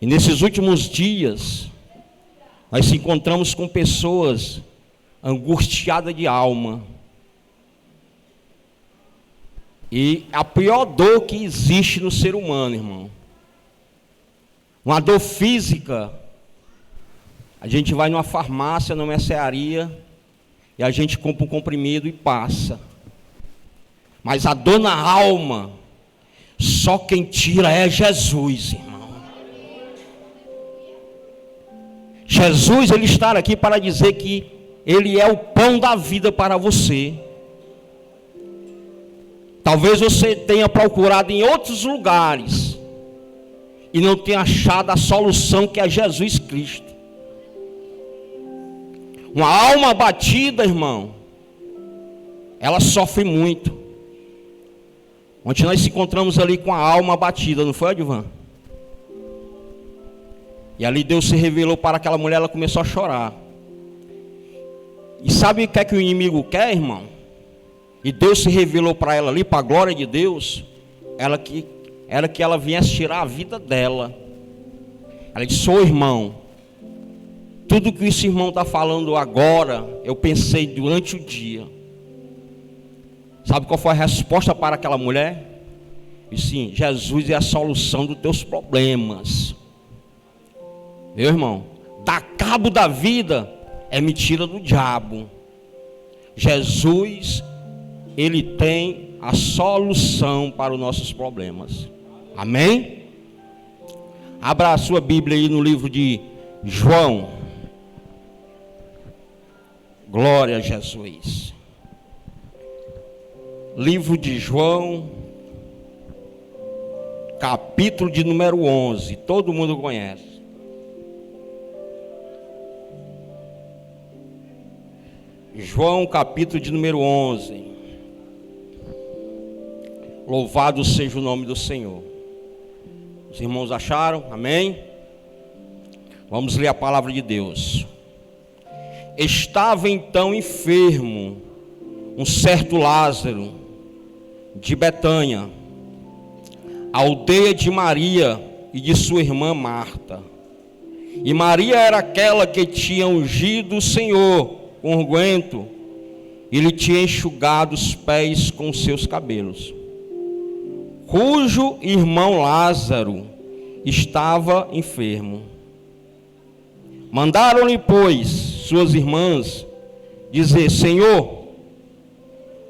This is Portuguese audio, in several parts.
E nesses últimos dias, nós se encontramos com pessoas angustiadas de alma. E a pior dor que existe no ser humano, irmão, uma dor física, a gente vai numa farmácia, numa mercearia, e a gente compra um comprimido e passa. Mas a dor na alma, só quem tira é Jesus, irmão. Jesus, Ele está aqui para dizer que Ele é o pão da vida para você. Talvez você tenha procurado em outros lugares e não tenha achado a solução, que é Jesus Cristo. Uma alma abatida, irmão, ela sofre muito. Ontem nós nos encontramos ali com a alma abatida, não foi, Advan? E ali Deus se revelou para aquela mulher, ela começou a chorar. E sabe o que é que o inimigo quer, irmão? E Deus se revelou para ela ali, para a glória de Deus, era que ela viesse tirar a vida dela. Ela disse: ô irmão, tudo que esse irmão está falando agora, eu pensei durante o dia. Sabe qual foi a resposta para aquela mulher? E sim, Jesus é a solução dos teus problemas. Meu irmão, dar cabo da vida é mentira do diabo. Jesus, Ele tem a solução para os nossos problemas. Amém? Abra a sua Bíblia aí no livro de João. Glória a Jesus. Livro de João, capítulo de número 11. Todo mundo conhece. João, capítulo de número 11. Louvado seja o nome do Senhor. Os irmãos acharam? Amém? Vamos ler a palavra de Deus. Estava então enfermo um certo Lázaro de Betânia, aldeia de Maria e de sua irmã Marta. E Maria era aquela que tinha ungido o Senhor com unguento e lhe tinha enxugado os pés com seus cabelos, cujo irmão Lázaro estava enfermo. Mandaram-lhe, pois, suas irmãs dizer: Senhor,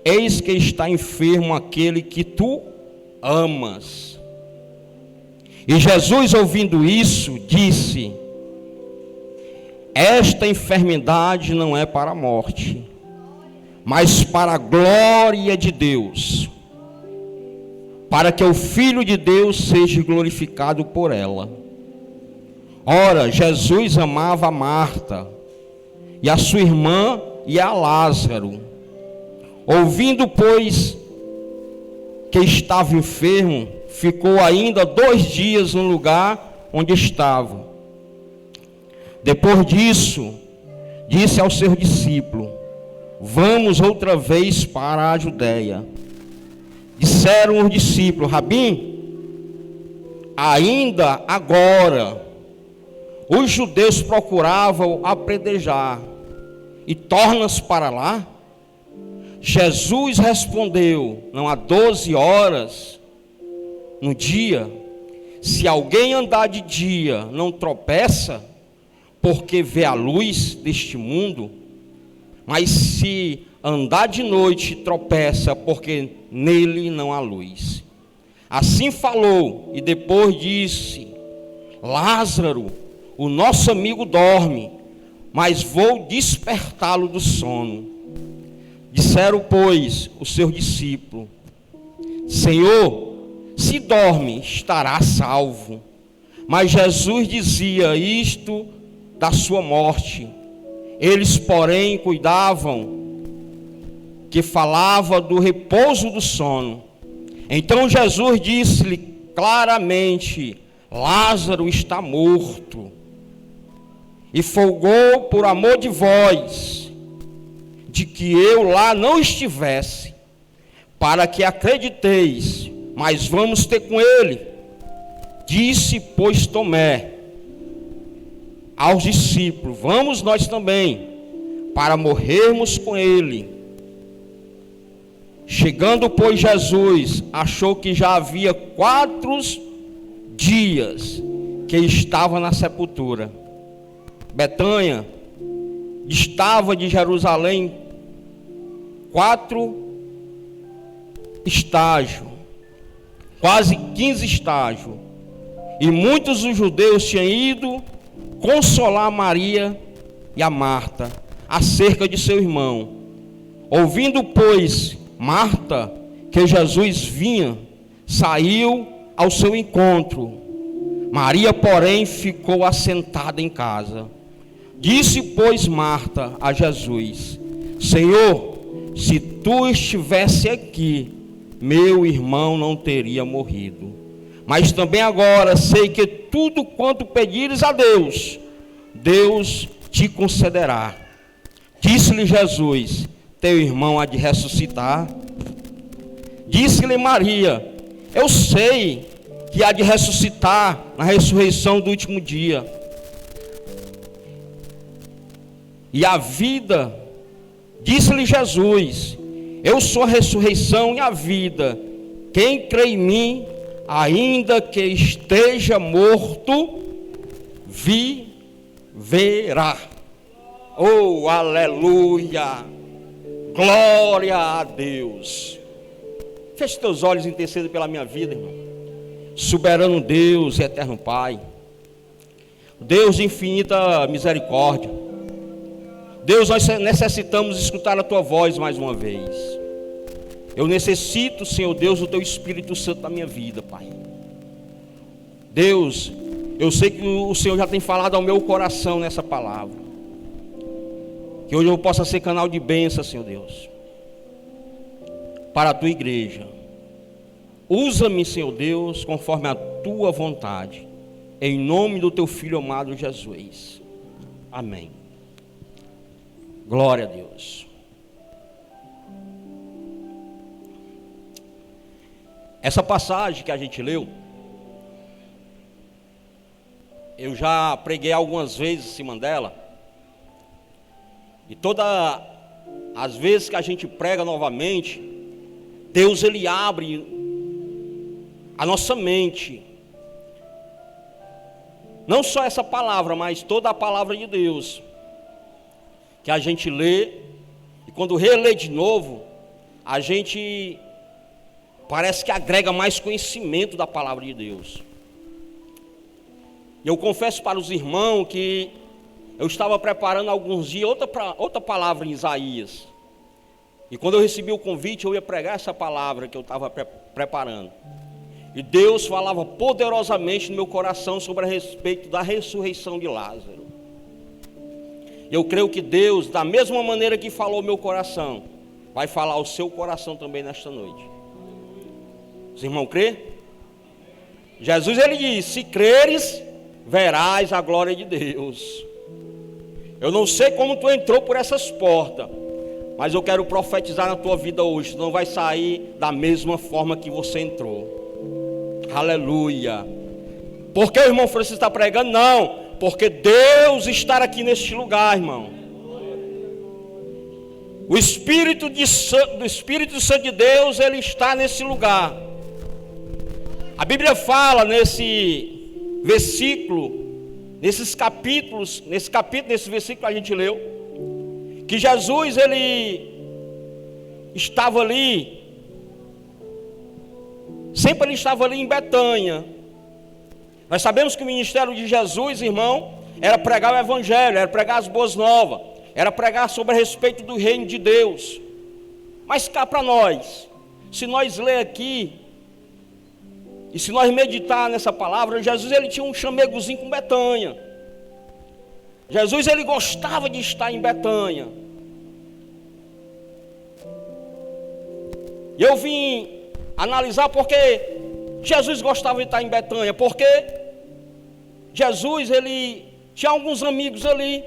eis que está enfermo aquele que tu amas. E Jesus, ouvindo isso, disse: esta enfermidade não é para a morte, mas para a glória de Deus, para que o Filho de Deus seja glorificado por ela. Ora, Jesus amava a Marta, e a sua irmã, e a Lázaro. Ouvindo, pois, que estava enfermo, ficou ainda 2 dias no lugar onde estava. Depois disso, disse aos seus discípulos: vamos outra vez para a Judéia. Disseram os discípulos: Rabi, ainda agora os judeus procuravam apedrejar, e tornas para lá? Jesus respondeu: não há 12 horas no dia? Se alguém andar de dia, não tropeça, porque vê a luz deste mundo, mas se andar de noite, tropeça, porque nele não há luz. Assim falou, e depois disse: Lázaro, o nosso amigo dorme, mas vou despertá-lo do sono. Disseram, pois, os seus discípulos: Senhor, se dorme, estará salvo. Mas Jesus dizia isto da sua morte. Eles, porém, cuidavam que falava do repouso do sono. Então Jesus disse-lhe claramente: Lázaro está morto, e folgou por amor de vós, de que eu lá não estivesse, para que acrediteis. Mas vamos ter com ele. Disse, pois, Tomé: aos discípulos: vamos nós também, para morrermos com ele. Chegando, pois, Jesus achou que já havia 4 dias que estava na sepultura. Betânia distava de Jerusalém 4 estágios, quase 15 estágios. E muitos dos judeus tinham ido consolar Maria e a Marta acerca de seu irmão. Ouvindo, pois, Marta que Jesus vinha, saiu ao seu encontro. Maria, porém, ficou assentada em casa. Disse, pois, Marta a Jesus: Senhor, se tu estivesse aqui, meu irmão não teria morrido. Mas também agora sei que tudo quanto pedires a Deus, Deus te concederá. Disse-lhe Jesus: teu irmão há de ressuscitar. Disse-lhe Maria: eu sei que há de ressuscitar na ressurreição do último dia. E a vida, disse-lhe Jesus: eu sou a ressurreição e a vida. Quem crê em mim, ainda que esteja morto, viverá. Oh, aleluia! Glória a Deus. Feche teus olhos e interceda pela minha vida, irmão. Soberano Deus e eterno Pai, Deus de infinita misericórdia, Deus, nós necessitamos escutar a tua voz mais uma vez. Eu necessito, Senhor Deus, do teu Espírito Santo na minha vida, Pai. Deus, eu sei que o Senhor já tem falado ao meu coração nessa palavra. Que hoje eu possa ser canal de bênção, Senhor Deus, para a tua igreja. Usa-me, Senhor Deus, conforme a tua vontade, em nome do teu Filho amado Jesus. Amém. Glória a Deus. Essa passagem que a gente leu, eu já preguei algumas vezes em cima dela. E todas as vezes que a gente prega novamente, Deus ele abre a nossa mente. Não só essa palavra, mas toda a palavra de Deus que a gente lê, e quando relê de novo, a gente parece que agrega mais conhecimento da palavra de Deus. E eu confesso para os irmãos que eu estava preparando alguns dias outra palavra em Isaías. E quando eu recebi o convite, eu ia pregar essa palavra que eu estava preparando. E Deus falava poderosamente no meu coração sobre a respeito da ressurreição de Lázaro. Eu creio que Deus, da mesma maneira que falou ao meu coração, vai falar ao seu coração também nesta noite. Os irmãos crê? Jesus ele disse: se creres, verás a glória de Deus. Eu não sei como tu entrou por essas portas, mas eu quero profetizar na tua vida hoje. Tu não vai sair da mesma forma que você entrou. Aleluia. Por que o irmão Francisco está pregando? Não, porque Deus está aqui neste lugar, irmão. O Espírito Santo de Deus, ele está nesse lugar. A Bíblia fala nesse versículo, nesse versículo que a gente leu, que Jesus ele estava ali, sempre ele estava ali em Betânia. Nós sabemos que o ministério de Jesus, irmão, era pregar o evangelho, era pregar as boas novas, era pregar sobre a respeito do reino de Deus. Mas cá para nós, se nós ler aqui, e se nós meditar nessa palavra, Jesus ele tinha um chamegozinho com Betânia. Jesus ele gostava de estar em Betânia. E eu vim analisar porque Jesus gostava de estar em Betânia, porque Jesus ele tinha alguns amigos ali.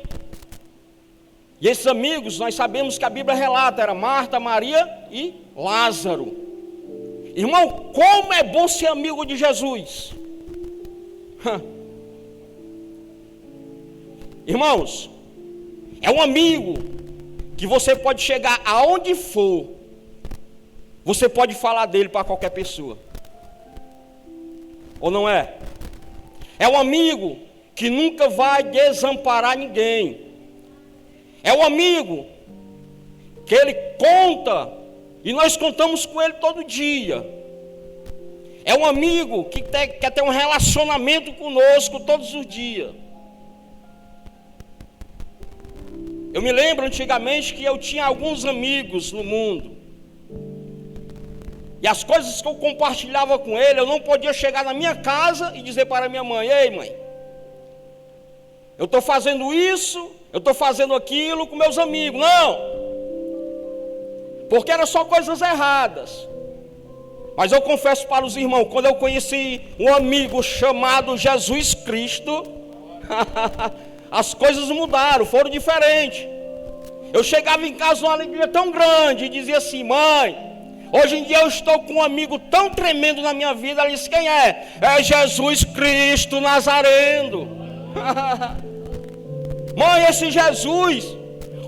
E esses amigos, nós sabemos que a Bíblia relata, era Marta, Maria e Lázaro. Irmão, como é bom ser amigo de Jesus. Irmãos, é um amigo que você pode chegar aonde for, você pode falar dele para qualquer pessoa. Ou não é? É um amigo que nunca vai desamparar ninguém. É um amigo que ele conta e nós contamos com ele todo dia. É um amigo que quer ter um relacionamento conosco todos os dias. Eu me lembro antigamente que eu tinha alguns amigos no mundo. E as coisas que eu compartilhava com ele, eu não podia chegar na minha casa e dizer para minha mãe: ei mãe, eu estou fazendo isso, eu estou fazendo aquilo com meus amigos. Não, porque eram só coisas erradas. Mas eu confesso para os irmãos, quando eu conheci um amigo chamado Jesus Cristo, as coisas mudaram, foram diferentes. Eu chegava em casa numa alegria tão grande e dizia assim: mãe, hoje em dia eu estou com um amigo tão tremendo na minha vida. Ela disse: quem é? É Jesus Cristo Nazareno. Mãe, esse Jesus,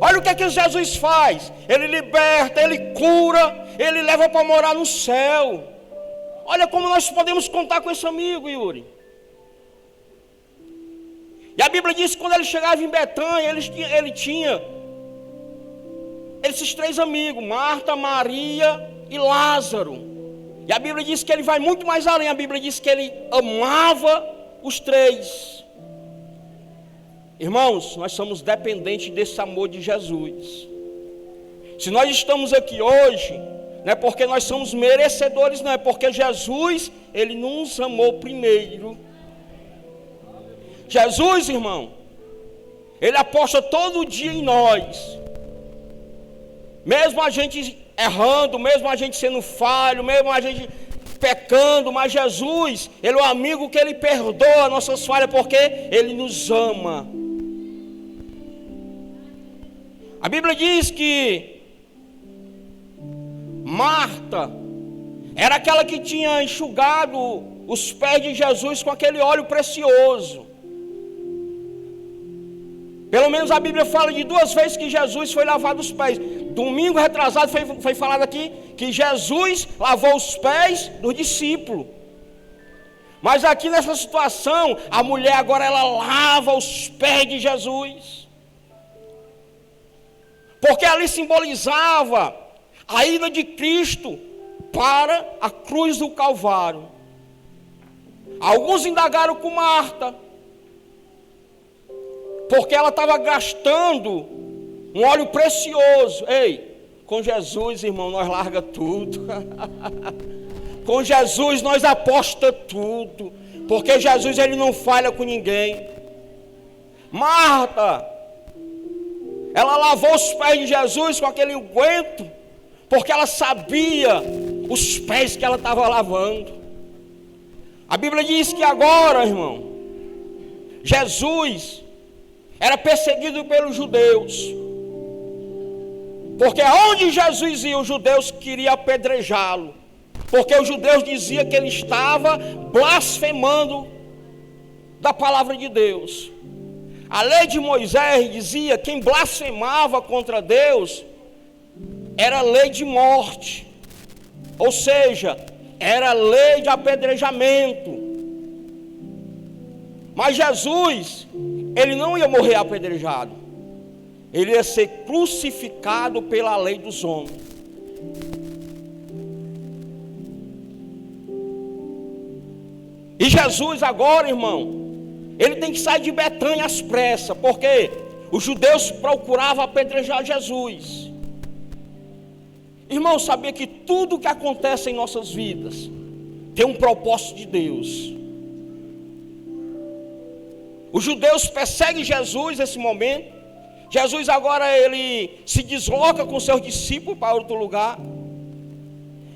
olha o que é que Jesus faz. Ele liberta, ele cura, ele leva para morar no céu. Olha como nós podemos contar com esse amigo, Yuri. E a Bíblia diz que quando ele chegava em Betânia, ele tinha esses 3 amigos: Marta, Maria e Lázaro. E a Bíblia diz que ele vai muito mais além. A Bíblia diz que ele amava os 3. Irmãos, nós somos dependentes desse amor de Jesus. Se nós estamos aqui hoje, não é porque nós somos merecedores, não, é porque Jesus, ele nos amou primeiro. Jesus, irmão, ele aposta todo dia em nós. Mesmo a gente errando, mesmo a gente sendo falho, mesmo a gente pecando, mas Jesus, ele é o amigo que ele perdoa nossas falhas, porque ele nos ama. A Bíblia diz que Marta era aquela que tinha enxugado os pés de Jesus com aquele óleo precioso. Pelo menos a Bíblia fala de 2 vezes que Jesus foi lavado os pés. Domingo retrasado foi falado aqui que Jesus lavou os pés dos discípulos. Mas aqui nessa situação, a mulher agora ela lava os pés de Jesus. Porque ali simbolizava a ida de Cristo para a cruz do Calvário. Alguns indagaram com Marta, porque ela estava gastando um óleo precioso. Ei, com Jesus, irmão, nós larga tudo. Com Jesus nós aposta tudo, porque Jesus ele não falha com ninguém. Marta, ela lavou os pés de Jesus com aquele unguento, porque ela sabia os pés que ela estava lavando. A Bíblia diz que agora, irmão, Jesus era perseguido pelos judeus, porque onde Jesus ia, os judeus queriam apedrejá-lo, porque os judeus diziam que ele estava blasfemando da palavra de Deus. A lei de Moisés dizia que quem blasfemava contra Deus era lei de morte, ou seja, era lei de apedrejamento. Mas Jesus, ele não ia morrer apedrejado, ele ia ser crucificado pela lei dos homens. E Jesus agora, irmão, ele tem que sair de Betânia às pressas, porque os judeus procuravam apedrejar Jesus. Irmão, sabia que tudo que acontece em nossas vidas tem um propósito de Deus. Os judeus perseguem Jesus nesse momento. Jesus agora ele se desloca com seus discípulos para outro lugar.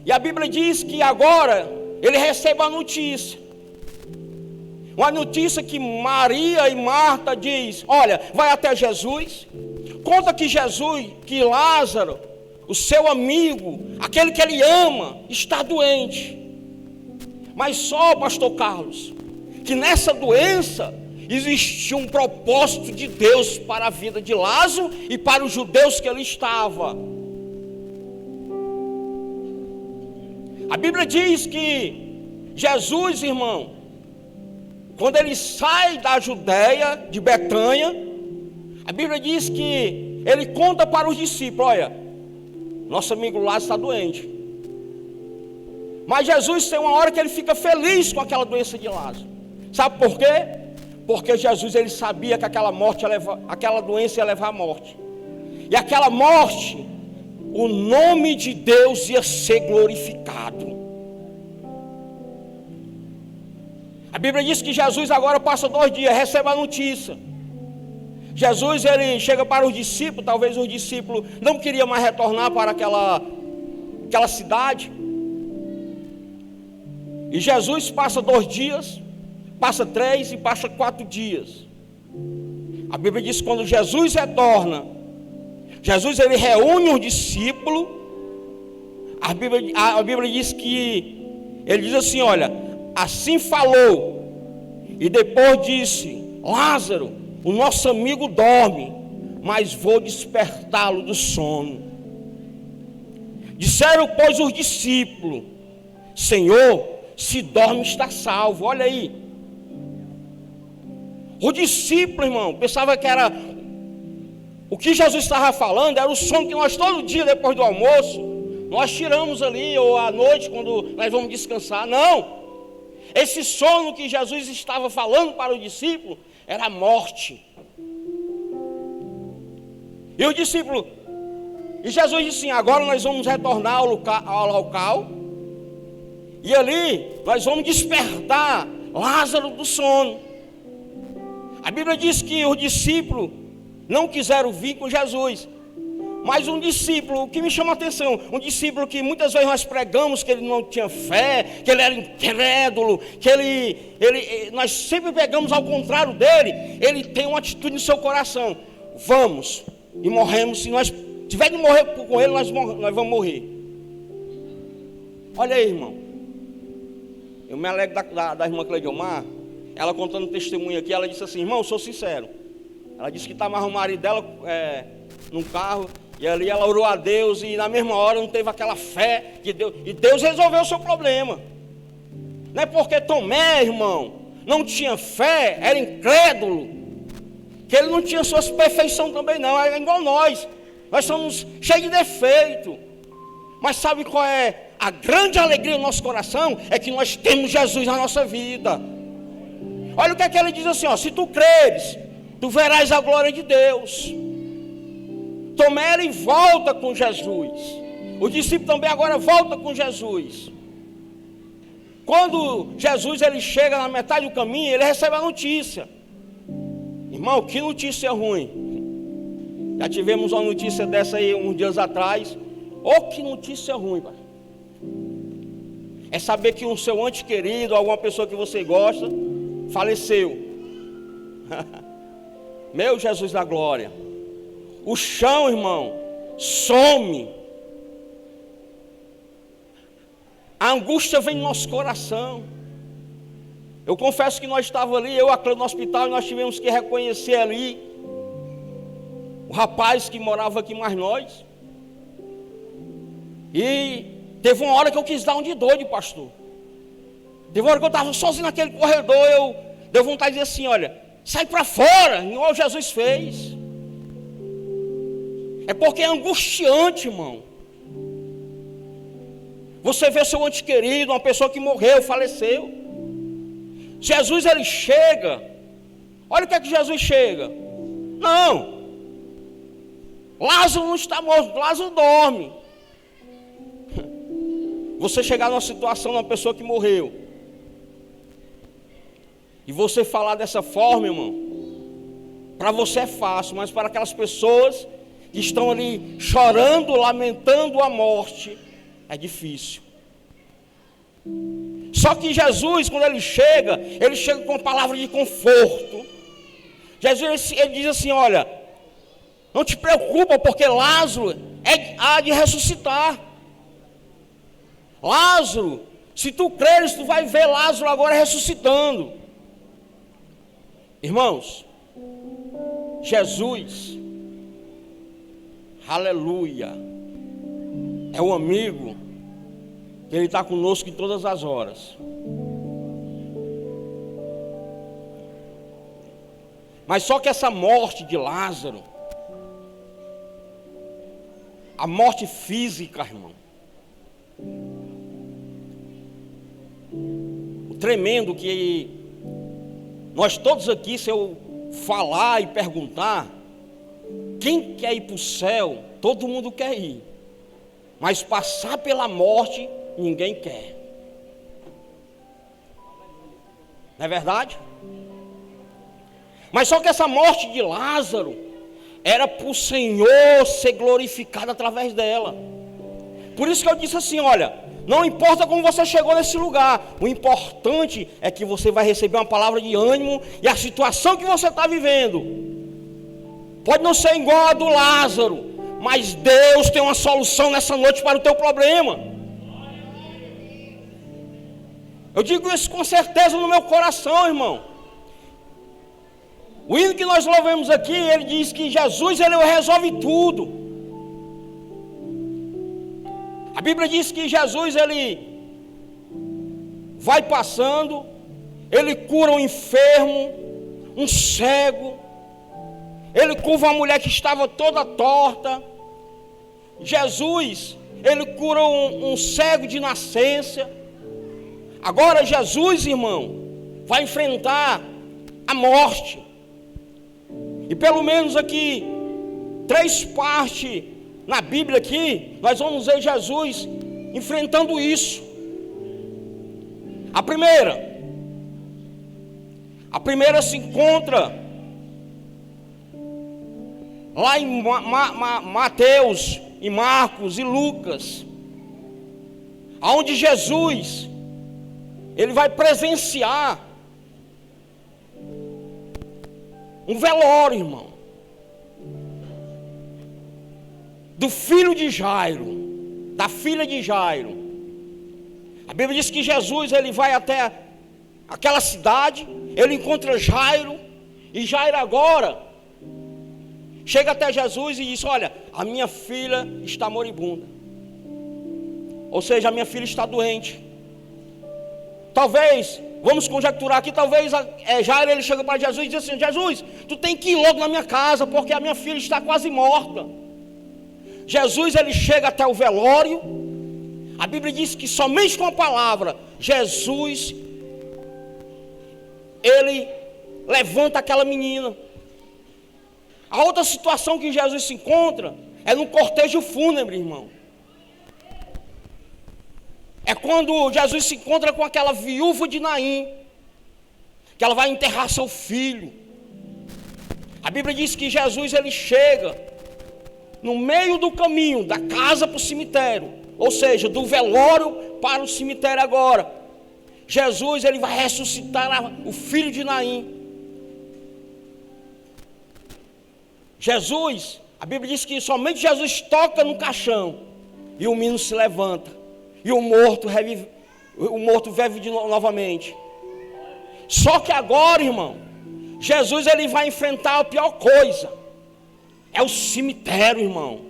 E a Bíblia diz que agora ele recebe a notícia. Uma notícia que Maria e Marta diz: olha, vai até Jesus, conta que Jesus, que Lázaro, o seu amigo, aquele que ele ama, está doente. Mas só, pastor Carlos, que nessa doença existia um propósito de Deus para a vida de Lázaro e para os judeus que ali estavam. A Bíblia diz que Jesus, irmão, quando ele sai da Judéia, de Betânia, a Bíblia diz que ele conta para os discípulos: olha, nosso amigo Lázaro está doente. Mas Jesus tem uma hora que ele fica feliz com aquela doença de Lázaro. Sabe por quê? Porque Jesus, ele sabia que aquela doença ia levar à morte. E aquela morte, o nome de Deus ia ser glorificado. A Bíblia diz que Jesus agora passa 2 dias, recebe a notícia. Jesus, ele chega para os discípulos, talvez os discípulos não queriam mais retornar para aquela cidade. E Jesus passa 2 dias, passa 3 e passa 4 dias. A Bíblia diz que quando Jesus retorna, Jesus, ele reúne os discípulos. A Bíblia diz que ele diz assim: olha, assim falou, e depois disse: Lázaro, o nosso amigo dorme, mas vou despertá-lo do sono. Disseram, pois, os discípulos: Senhor, se dorme está salvo. Olha aí, o discípulo, irmão, pensava que era o que Jesus estava falando, era o sono que nós todo dia depois do almoço nós tiramos ali, ou à noite quando nós vamos descansar. Não, esse sono que Jesus estava falando para o discípulo era a morte. E o discípulo, e Jesus disse assim: agora nós vamos retornar ao local, e ali nós vamos despertar Lázaro do sono. A Bíblia diz que os discípulos não quiseram vir com Jesus. Mas um discípulo, o que me chama a atenção, um discípulo que muitas vezes nós pregamos que ele não tinha fé, que ele era incrédulo, que nós sempre pegamos ao contrário dele, ele tem uma atitude no seu coração: vamos e morremos, se nós tiver de morrer com ele, nós vamos morrer. Olha aí, irmão, eu me alegro da irmã Cleidomar, ela contando testemunho aqui, ela disse assim: irmão, eu sou sincero. Ela disse que estava arrumando o marido dela num carro, e ali ela orou a Deus, e na mesma hora não teve aquela fé de Deus, e Deus resolveu o seu problema. Não é porque Tomé, irmão, não tinha fé, era incrédulo, que ele não tinha suas perfeições também não, era igual nós somos cheios de defeito. Mas sabe qual é a grande alegria do nosso coração? É que nós temos Jesus na nossa vida. Olha o que é que ele diz assim, ó: se tu creres, tu verás a glória de Deus. Tomé, ele volta com Jesus. O discípulo também agora volta com Jesus. Quando Jesus, ele chega na metade do caminho, ele recebe a notícia. Irmão, que notícia ruim. Já tivemos uma notícia dessa aí uns dias atrás. Oh, que notícia ruim, pai. É saber que um seu ente querido, alguma pessoa que você gosta, faleceu. Meu Jesus da glória. O chão, irmão, some. A angústia vem no nosso coração. Eu confesso que nós estávamos ali, eu no hospital, e nós tivemos que reconhecer ali o rapaz que morava aqui mais nós. E teve uma hora que eu quis dar um de doido, pastor. Teve uma hora que eu estava sozinho naquele corredor, eu dei vontade de dizer assim: olha, sai para fora, igual Jesus fez. É porque é angustiante, irmão. Você vê seu ente querido, uma pessoa que morreu, faleceu. Jesus, ele chega. Olha o que é que Jesus chega. Não, Lázaro não está morto, Lázaro dorme. Você chegar numa situação de uma pessoa que morreu, e você falar dessa forma, irmão, para você é fácil, mas para aquelas pessoas que estão ali chorando, lamentando a morte, é difícil. Só que Jesus, quando ele chega com uma palavra de conforto. Jesus, ele diz assim: olha, não te preocupa, porque Lázaro há de ressuscitar. Lázaro, se tu creres, tu vai ver Lázaro agora ressuscitando. Irmãos, Jesus, aleluia, é o amigo que Ele está conosco em todas as horas. Mas só que essa morte de Lázaro, a morte física, irmão, o tremendo que nós todos aqui, se eu falar e perguntar, quem quer ir para o céu, todo mundo quer ir, mas passar pela morte, ninguém quer. Não é verdade? Mas só que essa morte de Lázaro era para o Senhor ser glorificado através dela. Por isso que eu disse assim, olha, não importa como você chegou nesse lugar, o importante é que você vai receber uma palavra de ânimo e a situação que você está vivendo pode não ser igual a do Lázaro, mas Deus tem uma solução nessa noite para o teu problema. Eu digo isso com certeza no meu coração, irmão. O hino que nós louvamos aqui, ele diz que Jesus, ele resolve tudo. A Bíblia diz que Jesus, ele vai passando, ele cura um enfermo, um cego, ele curva uma mulher que estava toda torta. Jesus, ele cura um cego de nascença. Agora Jesus, irmão, vai enfrentar a morte. E pelo menos aqui, 3 partes na Bíblia aqui, nós vamos ver Jesus enfrentando isso. A primeira se encontra lá em Mateus, e Marcos e Lucas, aonde Jesus, ele vai presenciar um velório, irmão, do filho de Jairo, da filha de Jairo. A Bíblia diz que Jesus, ele vai até aquela cidade, ele encontra Jairo, e Jairo agora chega até Jesus e diz, olha, a minha filha está moribunda, ou seja, a minha filha está doente. Talvez, vamos conjecturar aqui, talvez Jairo, ele chega para Jesus e diz assim, Jesus, tu tem que ir logo na minha casa, porque a minha filha está quase morta. Jesus, ele chega até o velório. A Bíblia diz que somente com a palavra, Jesus, ele levanta aquela menina. A outra situação que Jesus se encontra é no cortejo fúnebre, irmão. É quando Jesus se encontra com aquela viúva de Naim, que ela vai enterrar seu filho. A Bíblia diz que Jesus, ele chega no meio do caminho, da casa para o cemitério, ou seja, do velório para o cemitério agora. Jesus, ele vai ressuscitar o filho de Naim. Jesus, a Bíblia diz que somente Jesus toca no caixão e o menino se levanta. E o morto vive novamente. Só que agora, irmão, Jesus, ele vai enfrentar a pior coisa. É o cemitério, irmão.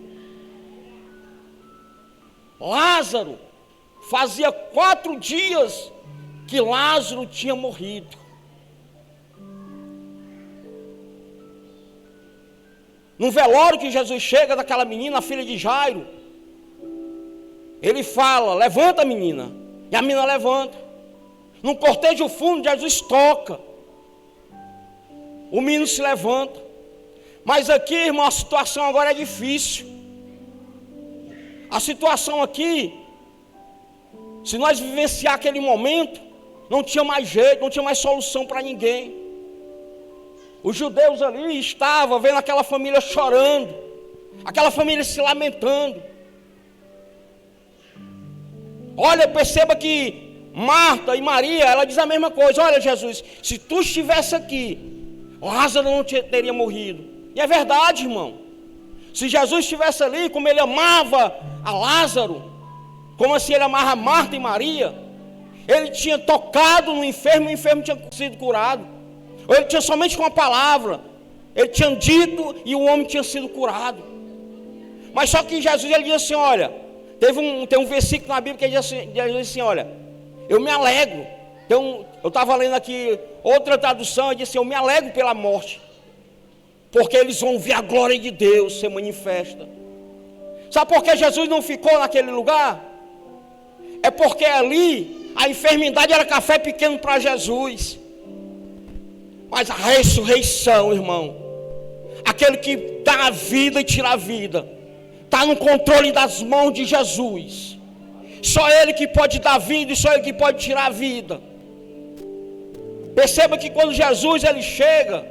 Lázaro, fazia 4 dias que Lázaro tinha morrido. No velório que Jesus chega daquela menina, a filha de Jairo, ele fala, levanta, menina. E a menina levanta. No cortejo fundo, Jesus toca. O menino se levanta. Mas aqui, irmão, a situação agora é difícil. A situação aqui, se nós vivenciar aquele momento, não tinha mais jeito, não tinha mais solução para ninguém. Os judeus ali estavam vendo aquela família chorando, aquela família se lamentando. Olha, perceba que Marta e Maria, ela diz a mesma coisa. Olha, Jesus, se tu estivesse aqui, Lázaro não teria morrido. E é verdade, irmão. Se Jesus estivesse ali, como ele amava a Lázaro, como assim ele amava Marta e Maria, ele tinha tocado no enfermo e o enfermo tinha sido curado. Ou ele tinha somente uma palavra, ele tinha dito e o homem tinha sido curado. Mas só que Jesus, ele diz assim, olha, tem um versículo na Bíblia que ele diz assim, olha, eu me alegro. Então, eu estava lendo aqui outra tradução, ele disse assim, eu me alegro pela morte, porque eles vão ver a glória de Deus ser manifesta. Sabe por que Jesus não ficou naquele lugar? É porque ali a enfermidade era café pequeno para Jesus. Mas a ressurreição, irmão, aquele que dá a vida e tira a vida, está no controle das mãos de Jesus. Só Ele que pode dar vida e só Ele que pode tirar a vida. Perceba que quando Jesus ele chega,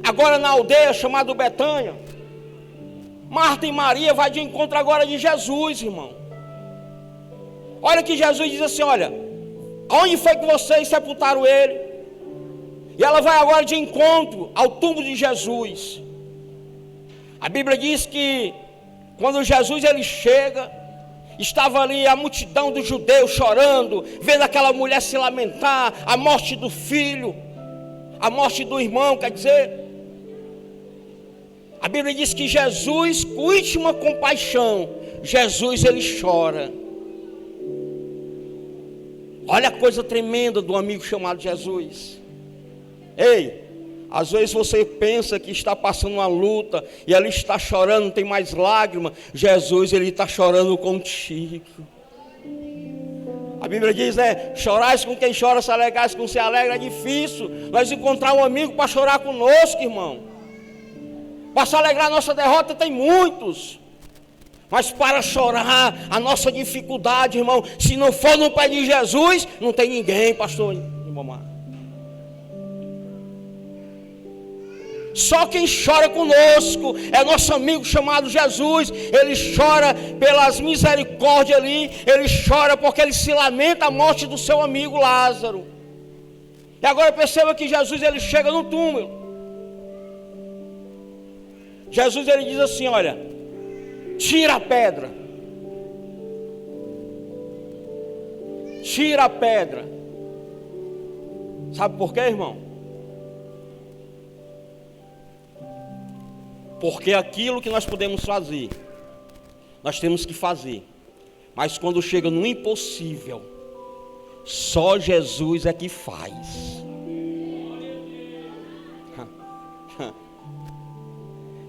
agora na aldeia chamada Betânia, Marta e Maria vai de encontro agora de Jesus, irmão. Olha que Jesus diz assim, olha, onde foi que vocês sepultaram ele? E ela vai agora de encontro ao túmulo de Jesus. A Bíblia diz que quando Jesus ele chega, estava ali a multidão dos judeus chorando, vendo aquela mulher se lamentar, a morte do filho, a morte do irmão, quer dizer. A Bíblia diz que Jesus, com última compaixão, Jesus ele chora. Olha a coisa tremenda do amigo chamado Jesus. Ei, às vezes você pensa que está passando uma luta e ali está chorando, não tem mais lágrima. Jesus, ele está chorando contigo. A Bíblia diz, chorais com quem chora, se alegrais com quem se alegra. É difícil nós encontrar um amigo para chorar conosco, irmão. Para se alegrar a nossa derrota tem muitos. Mas para chorar a nossa dificuldade, irmão, se não for no pé de Jesus, não tem ninguém, pastor e mamãe. Só quem chora conosco é nosso amigo chamado Jesus. Ele chora pelas misericórdias ali. Ele chora porque ele se lamenta a morte do seu amigo Lázaro. E agora perceba que Jesus ele chega no túmulo. Jesus ele diz assim, olha, tira a pedra. Tira a pedra. Sabe por quê, irmão? Porque aquilo que nós podemos fazer, nós temos que fazer. Mas quando chega no impossível, só Jesus é que faz.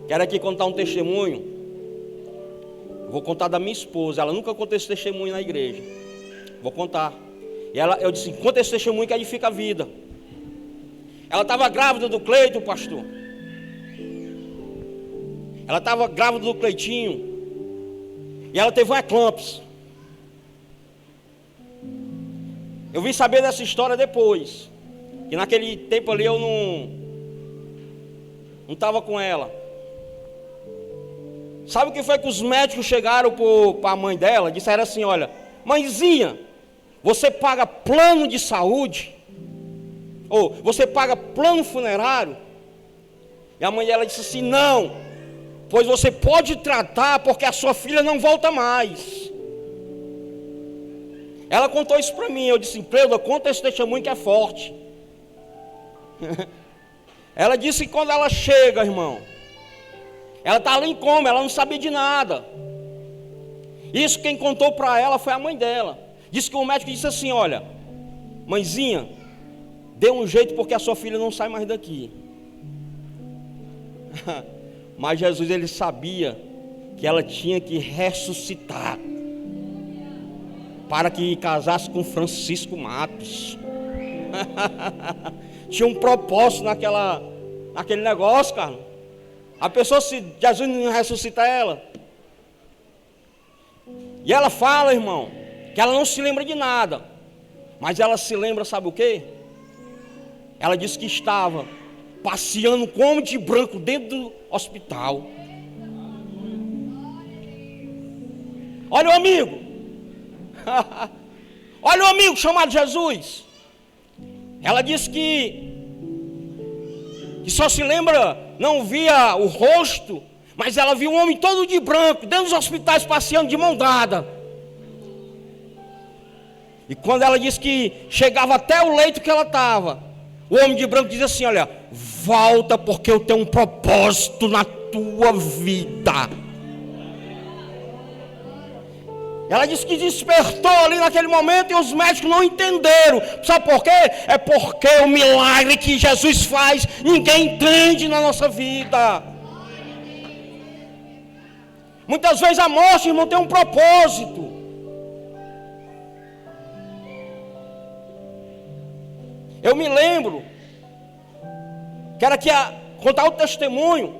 Quero aqui contar um testemunho. Vou contar da minha esposa. Ela nunca contou esse testemunho na igreja. Vou contar. E eu disse, conta esse testemunho que edifica a vida. Ela estava grávida do Cleito, pastor. Ela estava grávida do Cleitinho. E ela teve um eclampsia. Eu vim saber dessa história depois. E naquele tempo ali eu não estava com ela. Sabe o que foi que os médicos chegaram para a mãe dela? Disseram assim, olha, mãezinha, você paga plano de saúde? Ou você paga plano funerário? E a mãe dela disse assim, não, pois você pode tratar porque a sua filha não volta mais. Ela contou isso para mim, eu disse, Preuda, conta esse testemunho que é forte. Ela disse que quando ela chega, irmão, ela está ali em coma, ela não sabia de nada. Isso quem contou para ela foi a mãe dela. Disse que o médico disse assim, olha, mãezinha, dê um jeito porque a sua filha não sai mais daqui. Mas Jesus ele sabia que ela tinha que ressuscitar para que casasse com Francisco Matos. Tinha um propósito naquele negócio, cara. A pessoa, se Jesus não ressuscitar ela. E ela fala, irmão, que ela não se lembra de nada. Mas ela se lembra, sabe o quê? Ela disse que estava passeando com homem de branco dentro do hospital. Olha o amigo. Olha o amigo chamado Jesus. Ela disse que só se lembra, não via o rosto, mas ela viu um homem todo de branco, dentro dos hospitais passeando de mão dada. E quando ela disse que chegava até o leito que ela estava, O homem de branco diz assim: olha, volta porque eu tenho um propósito na tua vida. Ela disse que despertou ali naquele momento e os médicos não entenderam. Sabe por quê? É porque o milagre que Jesus faz, ninguém entende na nossa vida. Muitas vezes a morte, irmão, tem um propósito. Eu me lembro que era que contar o testemunho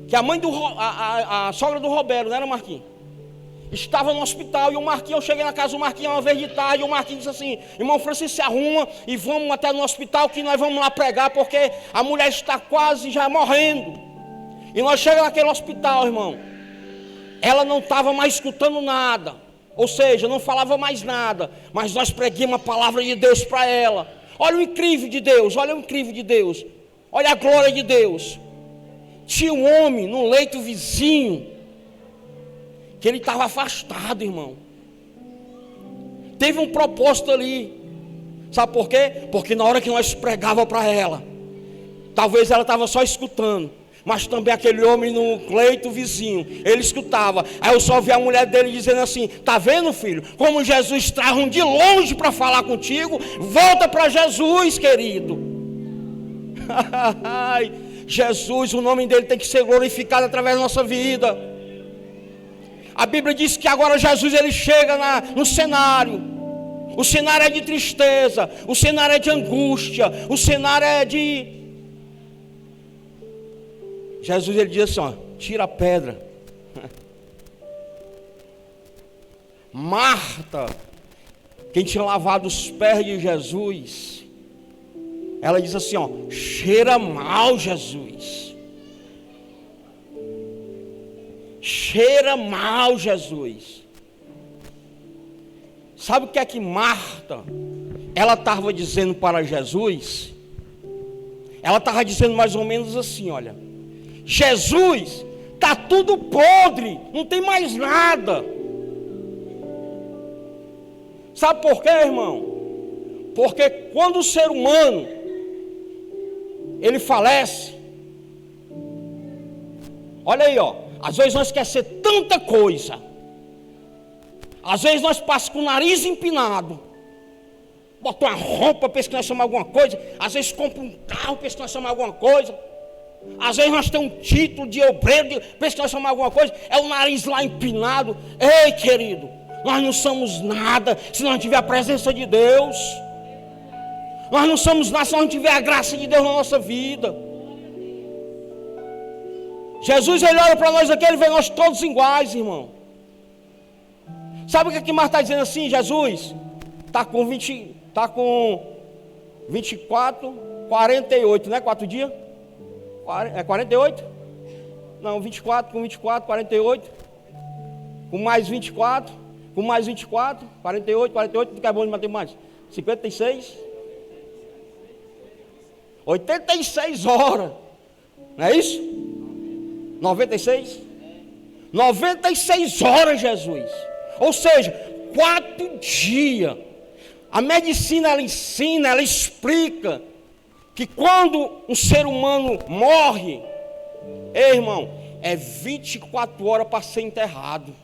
que a mãe a sogra do Roberto, não era Marquinhos? Estava no hospital e o Marquinhos, eu cheguei na casa do Marquinhos uma vez de tarde, e o Marquinhos disse assim: irmão Francisco, se arruma e vamos até no hospital que nós vamos lá pregar, porque a mulher está quase já morrendo. E nós chegamos naquele hospital, irmão, ela não estava mais escutando nada, ou seja, não falava mais nada, mas nós pregamos a palavra de Deus para ela. Olha o incrível de Deus, olha o incrível de Deus, olha a glória de Deus. Tinha um homem no leito vizinho, que ele estava afastado, irmão. Teve um propósito ali. Sabe por quê? Porque na hora que nós pregava para ela, talvez ela estava só escutando, mas também aquele homem no leito vizinho, ele escutava. Aí eu só vi a mulher dele dizendo assim: tá vendo, filho, como Jesus traz um de longe para falar contigo? Volta para Jesus, querido. Jesus, o nome dele tem que ser glorificado através da nossa vida. A Bíblia diz que agora Jesus ele chega no cenário. O cenário é de tristeza, o cenário é de angústia, o cenário é de... Jesus ele diz assim: ó, tira a pedra. Marta, quem tinha lavado os pés de Jesus, ela diz assim: ó, cheira mal, Jesus. Cheira mal, Jesus. Sabe o que é que Marta, ela estava dizendo para Jesus? Ela estava dizendo mais ou menos assim: olha, Jesus, está tudo podre, não tem mais nada. Sabe por quê, irmão? Porque quando o ser humano ele falece, olha aí, ó, às vezes nós queremos ser tanta coisa. Às vezes nós passamos com o nariz empinado, bota uma roupa, pensa que nós somos alguma coisa. Às vezes compra um carro, pensa que nós somos alguma coisa. Às vezes nós temos um título de obreiro, pensa que nós somos alguma coisa. É o nariz lá empinado. Ei, querido, nós não somos nada se nós não tiver a presença de Deus. Nós não somos nada se nós não tiver a graça de Deus na nossa vida. Jesus ele olha para nós aqui, ele vê nós todos iguais, irmão. Sabe o que Marta está dizendo assim? Jesus está com 24, 48, né? 4 dias? É 48? Não, 24, com 24, 48. Com mais 24, com mais 24, 48, 48, que é bom de matemática. 56. 86 horas. Não é isso? 96? 96 horas, Jesus. Ou seja, 4 dias. A medicina ela ensina, ela explica que quando um ser humano morre, irmão, é 24 horas para ser enterrado.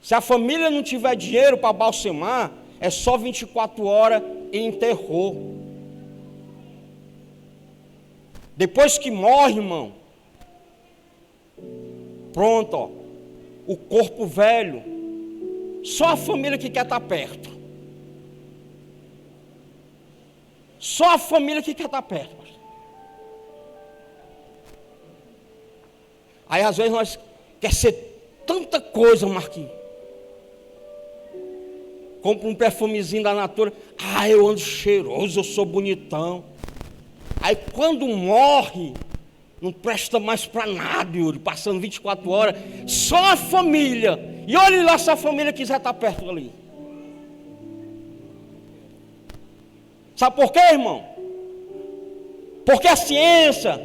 Se a família não tiver dinheiro para balsamar, é só 24 horas e enterrou. Depois que morre, irmão, pronto, ó, o corpo velho, só a família que quer estar perto. Só a família que quer estar perto. Aí às vezes nós quer ser tanta coisa, Marquinhos. Compra um perfumezinho da Natura. Ah, eu ando cheiroso, eu sou bonitão. Aí quando morre, não presta mais para nada, Yuri, passando 24 horas, só a família. E olhe lá se a família quiser estar perto ali. Sabe por quê, irmão? Porque a ciência,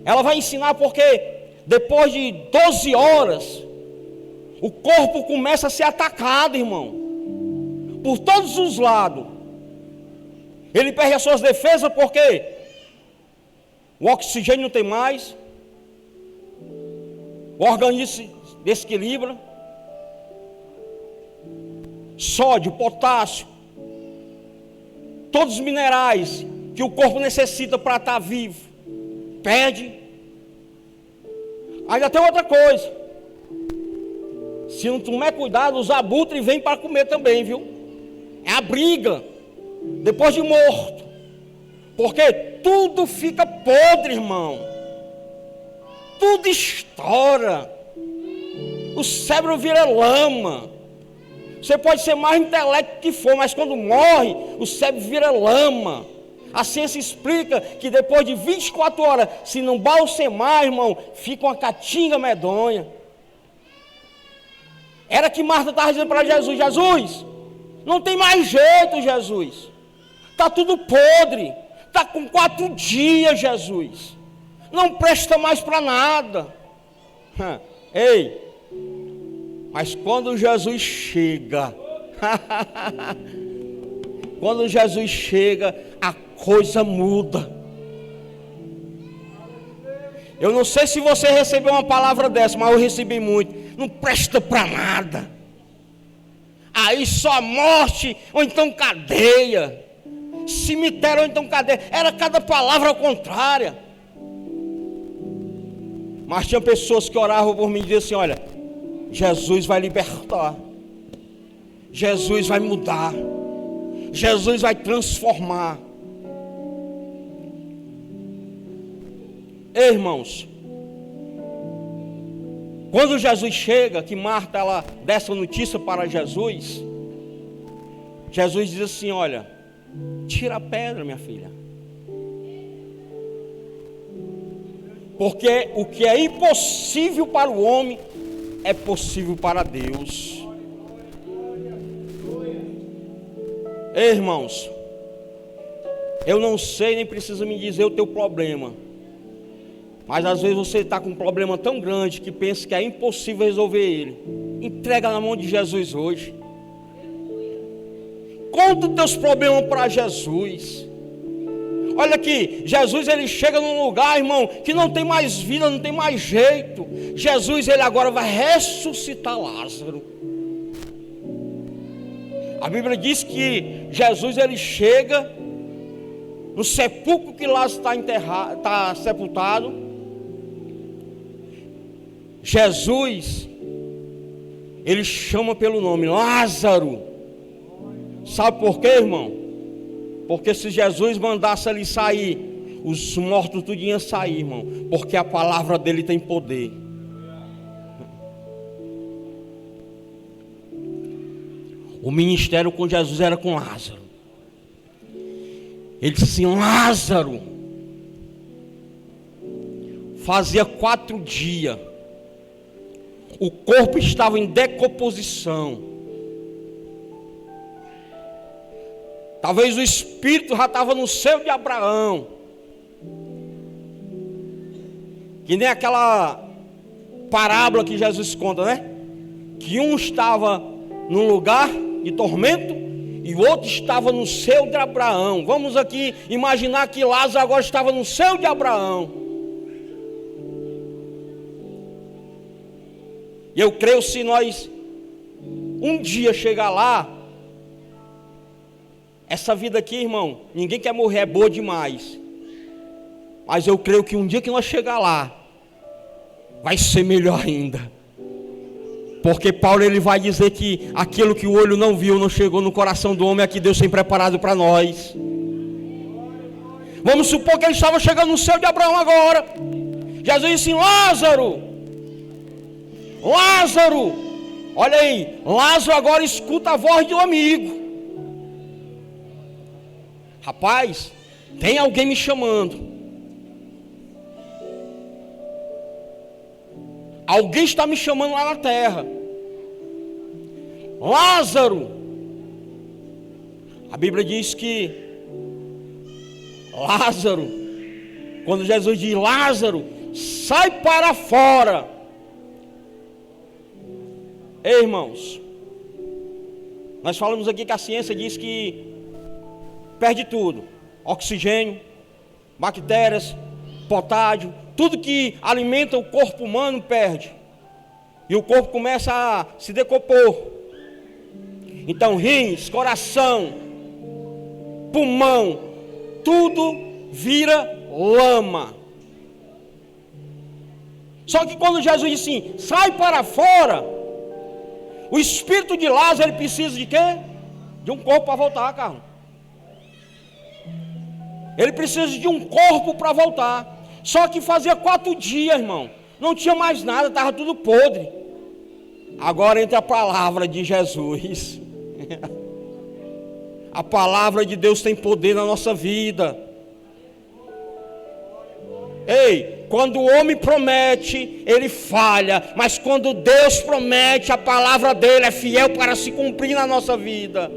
ela vai ensinar porque depois de 12 horas, o corpo começa a ser atacado, irmão. por todos os lados. Ele perde as suas defesas porque o oxigênio não tem mais, o organismo se desequilibra, sódio, potássio, todos os minerais que o corpo necessita para estar vivo, perde. Ainda tem outra coisa, se não tomar cuidado, os abutres vêm para comer também, viu? É a briga, depois de morto, porque tudo fica podre, irmão, tudo estoura, o cérebro vira lama. Você pode ser mais intelecto que for, mas quando morre, o cérebro vira lama. A ciência explica que depois de 24 horas, se não balsemar, irmão, fica uma catinga medonha. Era que Marta estava dizendo para Jesus: Jesus, não tem mais jeito, Jesus, está tudo podre, está com 4 dias, Jesus, não presta mais para nada. Ei, mas quando Jesus chega, quando Jesus chega, a coisa muda. Eu não sei se você recebeu uma palavra dessa, mas eu recebi muito. Não presta para nada. Aí só morte, ou então cadeia, cemitério, ou então cadeia. Era cada palavra ao contrário. Mas tinha pessoas que oravam por mim e diziam assim: olha, Jesus vai libertar, Jesus vai mudar, Jesus vai transformar. Ei, irmãos, quando Jesus chega, que Marta ela dá essa notícia para Jesus, Jesus diz assim: olha, tira a pedra, minha filha, porque o que é impossível para o homem é possível para Deus. Ei, irmãos, eu não sei, nem precisa me dizer o teu problema, mas às vezes você está com um problema tão grande que pensa que é impossível resolver ele. Entrega na mão de Jesus hoje. Conta os teus problemas para Jesus. Olha aqui, Jesus ele chega num lugar, irmão, que não tem mais vida, não tem mais jeito. Jesus ele agora vai ressuscitar Lázaro. A Bíblia diz que Jesus ele chega no sepulcro que Lázaro está enterrado, está sepultado. Jesus ele chama pelo nome: Lázaro. Sabe por quê, irmão? Porque se Jesus mandasse ele sair, os mortos tudo iam sair, irmão, porque a palavra dele tem poder. O ministério com Jesus era com Lázaro. Ele disse assim: Lázaro, fazia 4 dias, o corpo estava em decomposição, talvez o espírito já estava no seio de Abraão, que nem aquela parábola que Jesus conta, né? Que um estava num lugar de tormento e o outro estava no seio de Abraão. Vamos aqui imaginar que Lázaro agora estava no seio de Abraão. E eu creio, se nós um dia chegar lá, essa vida aqui, irmão, ninguém quer morrer, é boa demais, mas eu creio que um dia que nós chegar lá, vai ser melhor ainda. Porque Paulo ele vai dizer que aquilo que o olho não viu, não chegou no coração do homem, é que Deus tem preparado para nós. Vamos supor que ele estava chegando no céu de Abraão agora. Jesus disse assim: Lázaro, Lázaro, olha aí, Lázaro agora escuta a voz de um amigo. Rapaz, tem alguém me chamando. Alguém está me chamando lá na terra. Lázaro. A Bíblia diz que Lázaro, quando Jesus diz: Lázaro, sai para fora. Ei, irmãos, Nós falamos aqui que a ciência diz que perde tudo: oxigênio, bactérias, potássio, tudo que alimenta o corpo humano perde. E o corpo começa a se decompor. Então rins, coração, pulmão, tudo vira lama. Só que quando Jesus disse assim, sai para fora, o espírito de Lázaro, ele precisa de quê? De um corpo para voltar, Carlos. Ele precisa de um corpo para voltar. Só que fazia 4 dias, irmão, não tinha mais nada, estava tudo podre. Agora entra a palavra de Jesus. A palavra de Deus tem poder na nossa vida. Ei, quando o homem promete, ele falha. Mas quando Deus promete, a palavra dele é fiel para se cumprir na nossa vida.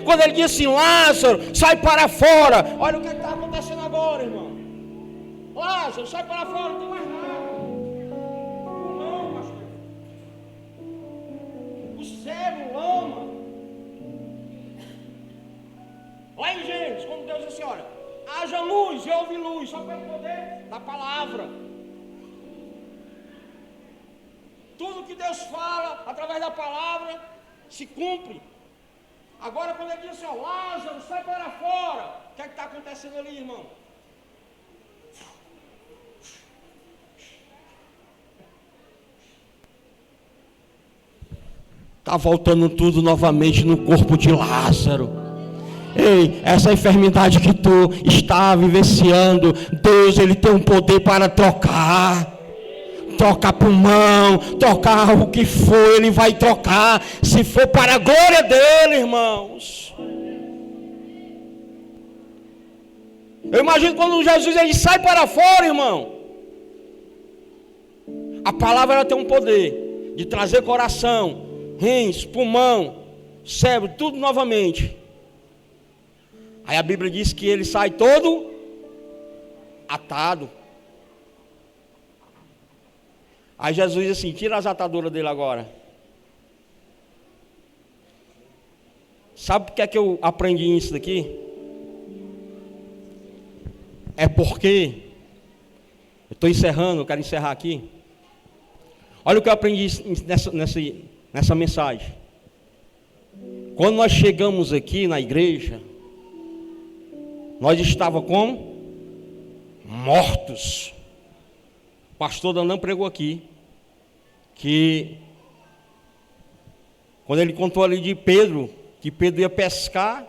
Quando ele diz assim, Lázaro, sai para fora. Olha o que está acontecendo agora, irmão. Lázaro, sai para fora, não tem mais nada. Não, pastor. O cego, lama. Lá em Gênesis, quando Deus diz assim, olha, haja luz e houve luz, só pelo poder da palavra. Tudo que Deus fala através da palavra se cumpre. Agora quando ele diz assim, ó, Lázaro, sai para fora. O que é que está acontecendo ali, irmão? Está voltando tudo novamente no corpo de Lázaro. Ei, essa enfermidade que tu está vivenciando, Deus, ele tem um poder para trocar pulmão, trocar o que for, ele vai trocar, se for para a glória dele, irmãos. Eu imagino quando Jesus ele sai para fora, irmão, a palavra ela tem um poder de trazer coração, rins, pulmão, cérebro, tudo novamente. Aí a Bíblia diz que ele sai todo atado. Aí Jesus diz assim, tira as ataduras dele agora. Sabe por que é que eu aprendi isso daqui? É porque, eu estou encerrando, eu quero encerrar aqui. Olha o que eu aprendi nessa mensagem. Quando nós chegamos aqui na igreja, nós estávamos como? Mortos. O pastor Danão pregou aqui, que quando ele contou ali de Pedro, que Pedro ia pescar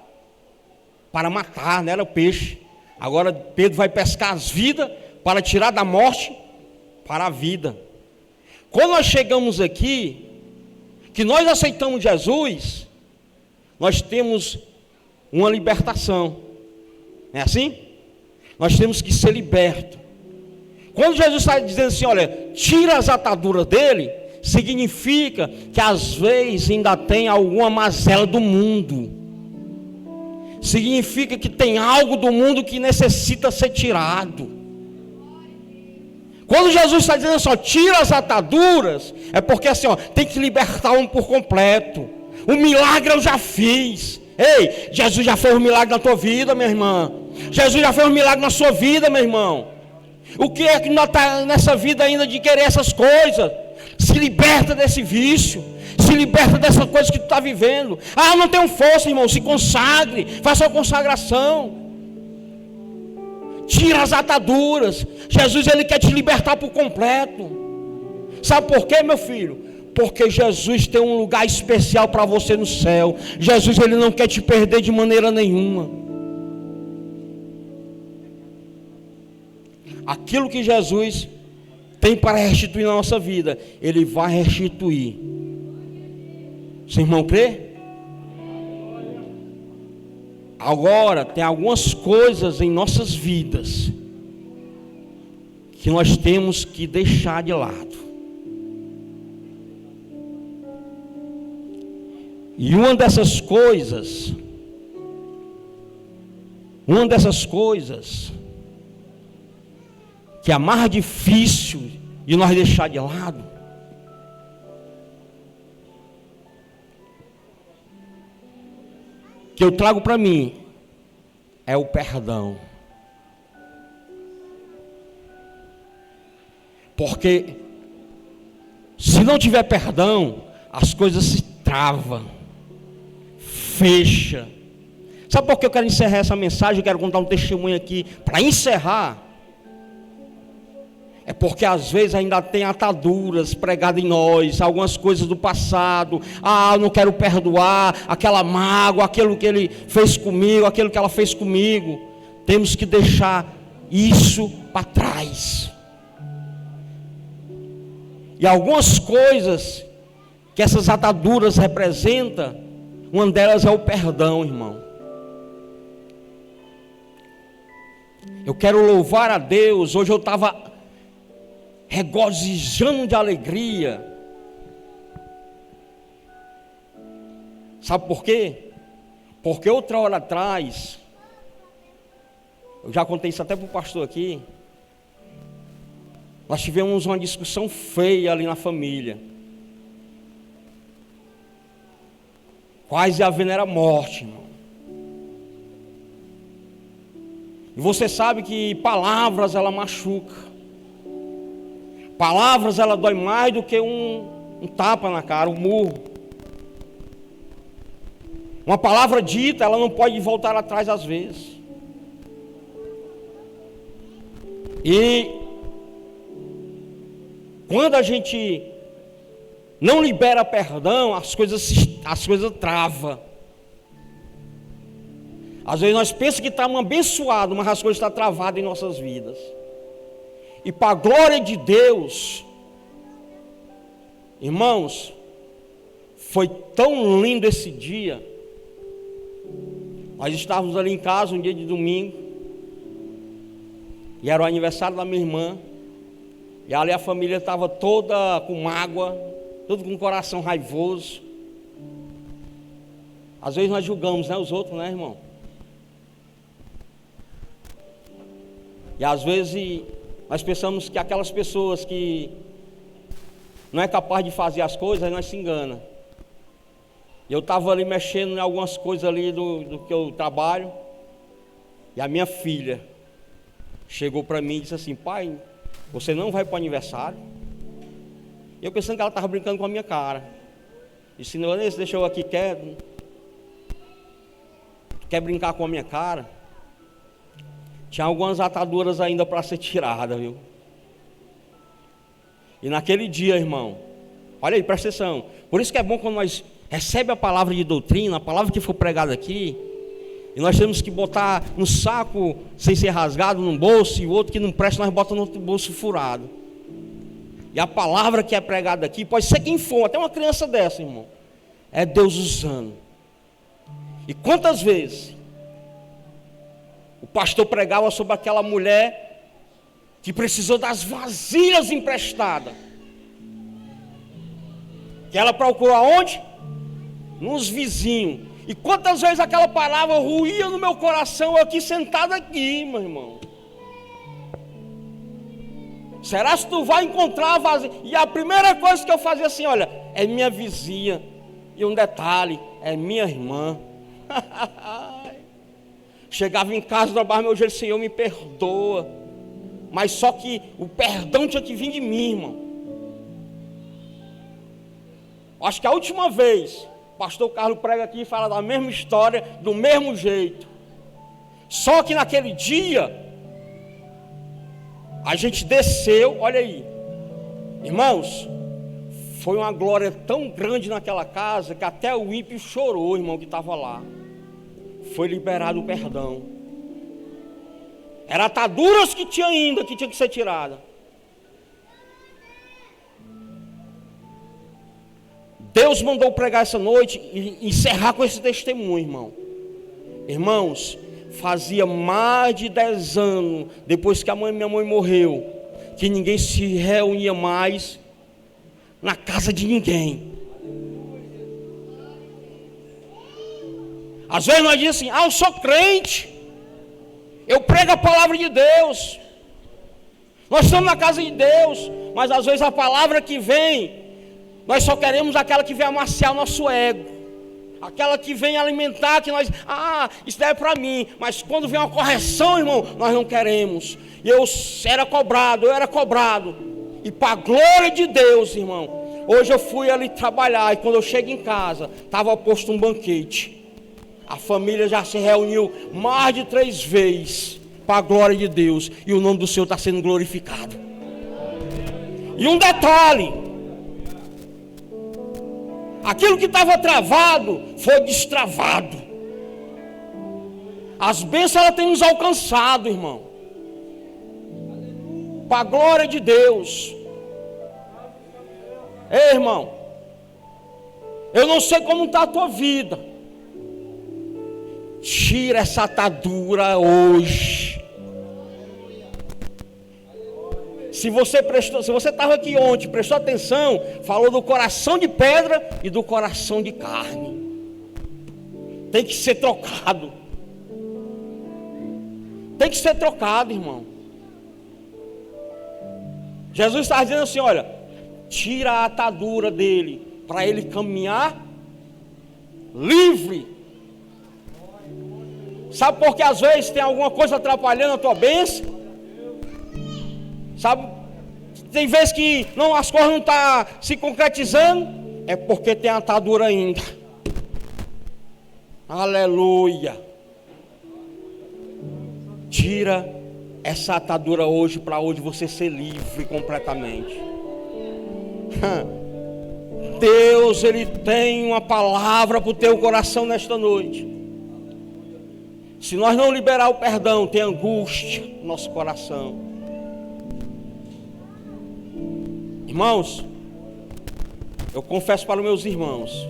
para matar, não era o peixe. Agora Pedro vai pescar as vidas para tirar da morte para a vida. Quando nós chegamos aqui, que nós aceitamos Jesus, nós temos uma libertação. É assim? Nós temos que ser libertos. Quando Jesus está dizendo assim, olha, tira as ataduras dele, significa que às vezes ainda tem alguma mazela do mundo. Significa que tem algo do mundo que necessita ser tirado. Quando Jesus está dizendo assim, ó, tira as ataduras, é porque assim, ó, tem que libertar um por completo. O milagre eu já fiz. Ei, Jesus já fez um milagre na tua vida, minha irmã. Jesus já fez um milagre na sua vida, meu irmão. O que é que nós está nessa vida ainda de querer essas coisas? Se liberta desse vício. Se liberta dessa coisa que tu está vivendo. Ah, não tenho força, irmão. Se consagre. Faça a consagração. Tira as ataduras. Jesus, ele quer te libertar por completo. Sabe por quê, meu filho? Porque Jesus tem um lugar especial para você no céu. Jesus, ele não quer te perder de maneira nenhuma. Aquilo que Jesus tem para restituir na nossa vida, ele vai restituir. Seu irmão crê? Agora, tem algumas coisas em nossas vidas que nós temos que deixar de lado. E uma dessas coisas que é a mais difícil de nós deixar de lado, que eu trago para mim é o perdão. Porque se não tiver perdão, as coisas se travam, fecha. Sabe por que eu quero encerrar essa mensagem? Eu quero contar um testemunho aqui para encerrar. É porque às vezes ainda tem ataduras pregadas em nós, algumas coisas do passado. Eu não quero perdoar aquela mágoa, aquilo que ele fez comigo, aquilo que ela fez comigo. Temos que deixar isso para trás. E algumas coisas que essas ataduras representam, uma delas é o perdão, irmão. Eu quero louvar a Deus. Hoje eu estava regozijando de alegria. Sabe por quê? Porque outra hora atrás, eu já contei isso até para o pastor aqui, nós tivemos uma discussão feia ali na família. Quase havendo era morte, irmão. E você sabe que palavras ela machuca. Palavras ela dói mais do que um tapa na cara, um murro. Uma palavra dita, ela não pode voltar atrás às vezes. E quando a gente não libera perdão, as coisas travam. Às vezes nós pensamos que estamos abençoados, mas as coisas estão travadas em nossas vidas. E para a glória de Deus, irmãos, foi tão lindo esse dia. Nós estávamos ali em casa um dia de domingo, e era o aniversário da minha irmã, e ali a família estava toda com mágoa, todo com o coração raivoso. Às vezes nós julgamos, né, os outros, né, irmão? E às vezes nós pensamos que aquelas pessoas que não é capaz de fazer as coisas, aí nós se engana. E eu estava ali mexendo em algumas coisas ali do que eu trabalho, e a minha filha chegou para mim e disse assim: pai, você não vai para o aniversário? E eu pensando que ela estava brincando com a minha cara. Disse: não, deixa eu aqui quieto. Quer brincar com a minha cara? Tinha algumas ataduras ainda para ser tiradas, viu? E naquele dia, irmão, olha aí, presta atenção. Por isso que é bom quando nós recebemos a palavra de doutrina, a palavra que for pregada aqui, e nós temos que botar um saco sem ser rasgado num bolso, e o outro que não presta nós botamos no outro bolso furado. E a palavra que é pregada aqui, pode ser quem for, até uma criança dessa, irmão, é Deus usando. E quantas vezes o pastor pregava sobre aquela mulher que precisou das vasilhas emprestadas, que ela procurou aonde? Nos vizinhos. E quantas vezes aquela palavra ruía no meu coração, eu aqui sentado aqui, meu irmão. Será que tu vai encontrar a vasilha? E a primeira coisa que eu fazia assim: olha, é minha vizinha. E um detalhe, é minha irmã. Chegava em casa, dobrava meu joelho: Senhor, me perdoa. Mas só que o perdão tinha que vir de mim, irmão. Acho que a última vez o pastor Carlos prega aqui e fala da mesma história, do mesmo jeito. Só que naquele dia a gente desceu, olha aí, irmãos, foi uma glória tão grande naquela casa que até o ímpio chorou, irmão, que estava lá. Foi liberado o perdão. Eram ataduras que tinha ainda, que tinha que ser tirada. Deus mandou pregar essa noite e encerrar com esse testemunho, irmão. Irmãos, fazia mais de 10 anos, depois que minha mãe morreu, que ninguém se reunia mais na casa de ninguém. Às vezes nós dizemos assim: eu sou crente, eu prego a palavra de Deus, nós estamos na casa de Deus, mas às vezes a palavra que vem, nós só queremos aquela que vem amaciar o nosso ego, Aquela que vem alimentar, que nós, isso daí é para mim. Mas quando vem uma correção, irmão, nós não queremos. E eu era cobrado. E para a glória de Deus, irmão, hoje eu fui ali trabalhar. E quando eu chego em casa, estava posto um banquete. A família já se reuniu mais de 3 vezes. Para a glória de Deus. E o nome do Senhor está sendo glorificado. E um detalhe. Aquilo que estava travado foi destravado. As bênçãos ela tem nos alcançado, irmão. Para a glória de Deus. Ei, irmão. Eu não sei como está a tua vida. Tira essa atadura hoje. Se você estava aqui ontem, prestou atenção, falou do coração de pedra e do coração de carne. Tem que ser trocado. Tem que ser trocado, irmão. Jesus está dizendo assim, olha, tira a atadura dele, para ele caminhar livre. Sabe por que às vezes tem alguma coisa atrapalhando a tua bênção? Sabe, tem vezes que as coisas não estão se concretizando, é porque tem atadura ainda. Aleluia. Tira essa atadura hoje, para hoje você ser livre completamente. Deus, Ele tem uma palavra para o teu coração nesta noite. Se nós não liberar o perdão, tem angústia no nosso coração. Irmãos, eu confesso para os meus irmãos,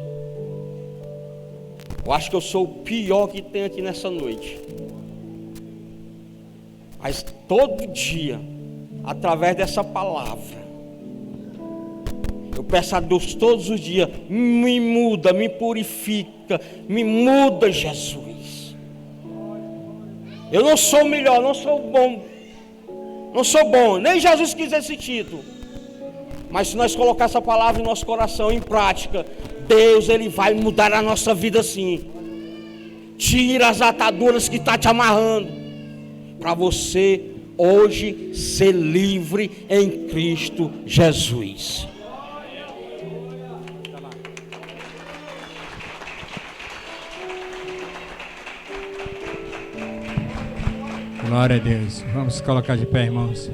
eu acho que eu sou o pior que tem aqui nessa noite. Mas todo dia, através dessa palavra, eu peço a Deus todos os dias, me muda, me purifica, me muda, Jesus. Eu não sou melhor, não sou bom, nem Jesus quis esse título. Mas se nós colocar essa palavra no nosso coração em prática, Deus, Ele vai mudar a nossa vida sim. Tira as ataduras que está te amarrando, para você hoje ser livre em Cristo Jesus. Glória a Deus. Vamos colocar de pé, irmãos.